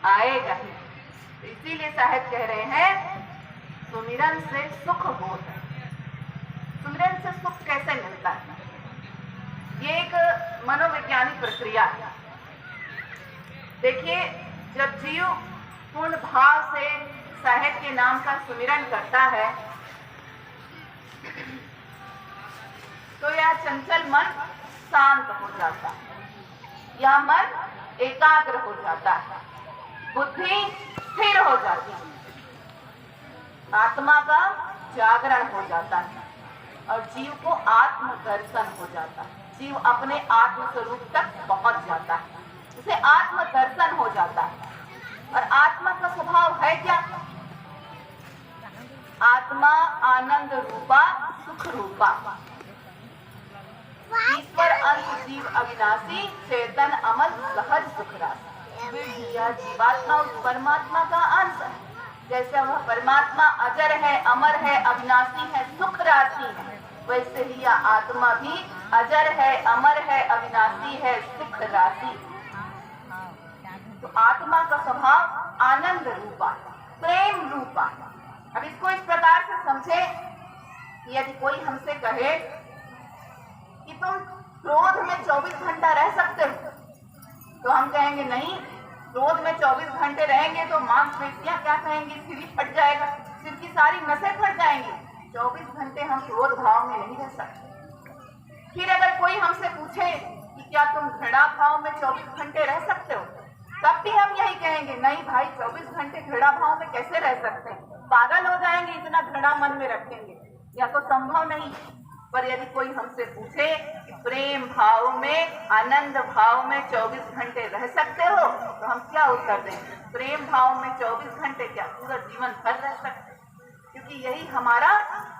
आएगा ही। इसीलिए साहिब कह रहे हैं सुमिरन से सुख होता है। सुमिरन से सुख कैसे मिलता है? ये एक मनोवैज्ञानिक प्रक्रिया है। देखिए, जब जीव पूर्ण भाव से साहिब के नाम का सुमिरन करता है तो यह चंचल मन शांत हो जाता है, यह मन एकाग्र हो जाता है, बुद्धि स्थिर हो जाती है, आत्मा का जागरण हो जाता है और जीव को आत्मदर्शन हो जाता है। जीव अपने आत्म स्वरूप तक पहुंच जाता है, उसे आत्मदर्शन हो जाता है। और आत्मा का स्वभाव है क्या? आत्मा आनंद रूपा, सुख रूपा, ईश्वर अंश जीव अविनाशी, चेतन अमल सहज सुख राशि। यह जीवात्मा उस परमात्मा का अंश है। जैसे वह परमात्मा अजर है, अमर है, अविनाशी है, सुख राशि है, वैसे ही यह आत्मा भी अजर है, अमर है, अविनाशी है, सुख राशि। तो आत्मा का स्वभाव आनंद रूपा, प्रेम रूपा। अब इसको इस प्रकार से समझे कि यदि कोई हमसे कहे कि तुम क्रोध में 24 घंटा रह सकते हो, तो हम कहेंगे नहीं, क्रोध में 24 घंटे रहेंगे तो मांसपेशियां क्या कहेंगी, सिर ही फट जाएगा, सिर की सारी नसें फट जाएंगी। 24 घंटे हम क्रोध भाव में नहीं रह सकते। फिर अगर कोई हमसे पूछे कि क्या तुम घृणा भाव में 24 घंटे रह सकते हो, तब भी हम यही कहेंगे नहीं भाई, 24 घंटे घृणा भाव में कैसे रह सकते हैं, पागल हो जाएंगे, इतना घृणा मन में रखेंगे, या तो संभव नहीं। पर यदि कोई हमसे पूछे कि प्रेम भाव में, आनंद भाव में 24 घंटे रह सकते हो, तो हम क्या उत्तर देंगे? प्रेम भाव में 24 घंटे क्या, पूरा जीवन भर रह सकते, क्योंकि यही हमारा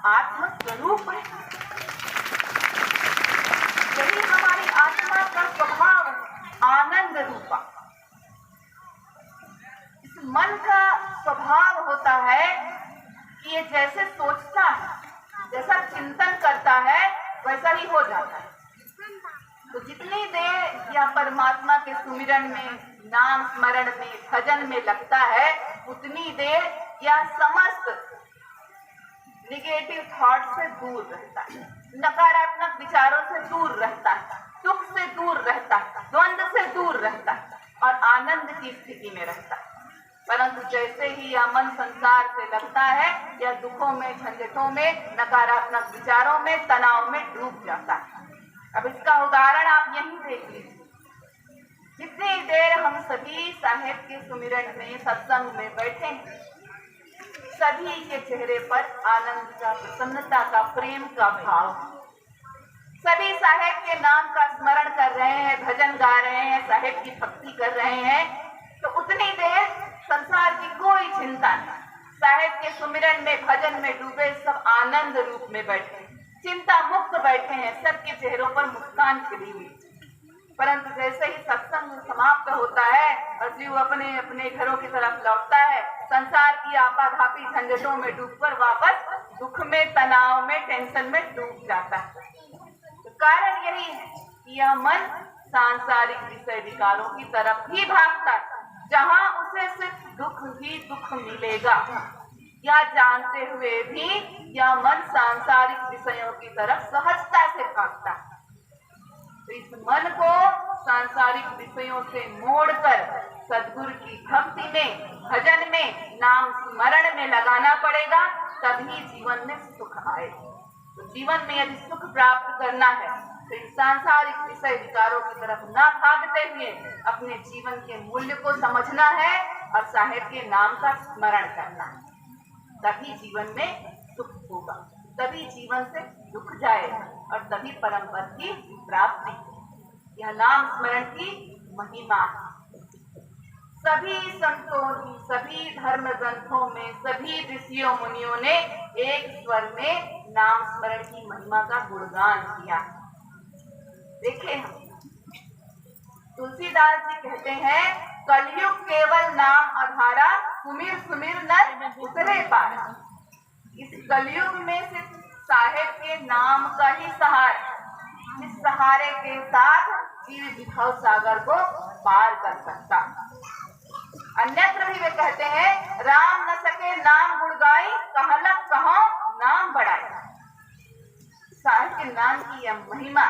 आत्म स्वरूप है, यही हमारी आत्मा का स्वभाव है, आनंद रूपा। इस मन का स्वभाव होता है कि ये जैसे सोचता है, जैसा चिंतन करता है, वैसा ही हो जाता है। तो जितनी देर या परमात्मा के सुमिरन में, नाम स्मरण में, भजन में लगता है, उतनी देर यह समस्त निगेटिव थॉट से दूर रहता है, नकारात्मक विचारों से दूर रहता है, दुख से दूर रहता है, द्वंद्व से दूर रहता है और आनंद की स्थिति में रहता है। परंतु जैसे ही यह मन संसार से लगता है, यह दुखों में, झंझटों में, नकारात्मक विचारों में, तनाव में डूब जाता है। अब इसका उदाहरण आप यहीं देख लीजिए। जितनी देर हम सभी साहेब के सुमिरन में, सत्संग में बैठे हैं, सभी के चेहरे पर आनंद का, प्रसन्नता का, प्रेम का भाव। सभी साहेब के नाम का स्मरण कर रहे हैं, भजन गा रहे हैं, साहेब की भक्ति कर रहे हैं, तो उतनी देर संसार की कोई चिंता नहीं। साहेब के सुमिरन में, भजन में डूबे, सब आनंद रूप में बैठे, चिंता मुक्त बैठे हैं, सबके चेहरों पर मुस्कान खिली हुई। परंतु जैसे ही सत्संग समाप्त होता है और जीव अपने अपने घरों की तरफ लौटता है, संसार की आपाधापी झंझटों में डूबकर वापस दुख में, तनाव में, टेंशन में डूब जाता है। तो कारण यही है कि यह मन सांसारिक विषय विकारों की तरफ ही भागता है, जहां उसे सिर्फ दुख ही दुख मिलेगा। यह जानते हुए भी यह मन सांसारिक विषयों की तरफ सहजता से भागता है। तो इस मन को सांसारिक विषयों से मोड़कर सद्गुरु की भक्ति में, भजन में, नाम स्मरण में लगाना पड़ेगा, तभी जीवन में सुख आए। तो जीवन में यदि सुख प्राप्त करना है तो इन सांसारिक विषय विचारों की तरफ न भागते हुए अपने जीवन के मूल्य को समझना है और साहेब के नाम का स्मरण करना है, तभी जीवन में सुख होगा, तभी जीवन से दुख जाएगा और तभी परम पद की प्राप्ति। यह नाम स्मरण की महिमा है। सभी संतों ने, सभी धर्म ग्रंथों में, सभी ऋषियों मुनियों ने एक स्वर में नाम स्मरण की महिमा का गुणगान किया। देखें, तुलसीदास जी कहते हैं, कलयुग केवल नाम आधारा, सुमिर सुमिर नर उतरे पारा। इस कलयुग में सिर्फ साहेब के नाम का ही सहारा, इस सहारे के साथ जीव विभव सागर को पार कर सकता। अन्यत्र भी वे कहते हैं, राम न सके नाम गुण गाई, कहलक कहो नाम बढ़ाई। साहिब के नाम की यह महिमा।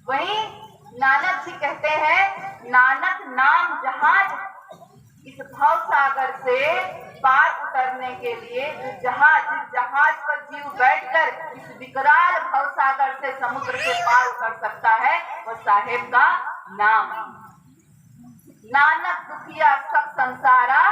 वहीं नानक जी कहते हैं, नानक नाम जहाज, इस भव सागर से पार उतरने के लिए जिस जहाज पर जीव बैठकर इस विकराल भव सागर से समुद्र से पार उतर सकता है, वह साहेब का नाम। नानक दुखिया सब संसारा,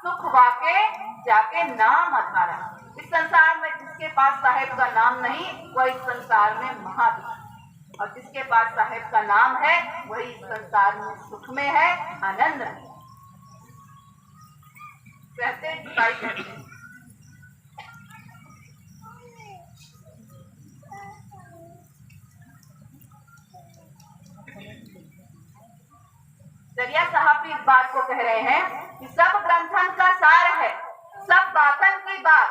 सुख वाके जाके नाम अधारा। इस संसार में जिसके पास साहेब का नाम नहीं, वह इस संसार में महादुखी, और जिसके पास साहेब का नाम है वही इस संसार में सुख में है, आनंद में। कहते दरिया साहब भी इस बात को कह रहे हैं कि सब ग्रंथन का सार है, सब बातन की बात,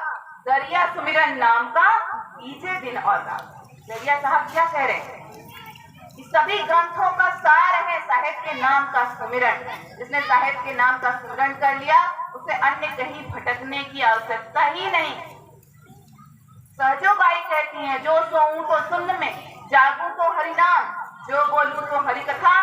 दरिया सुमिरन नाम का कीजे दिन और रात। दरिया साहब क्या कह रहे हैं? इस सभी ग्रंथों का सार है साहेब के नाम का सुमिरन। जिसने साहेब के नाम का सुमिरन कर लिया, उसे अन्य कहीं भटकने की आवश्यकता ही नहीं। सहजो बाई कहती हैं, जो सोऊं तो सुन्न में, जागूं तो हरिनाम, जो बोलूं तो हरि कथा।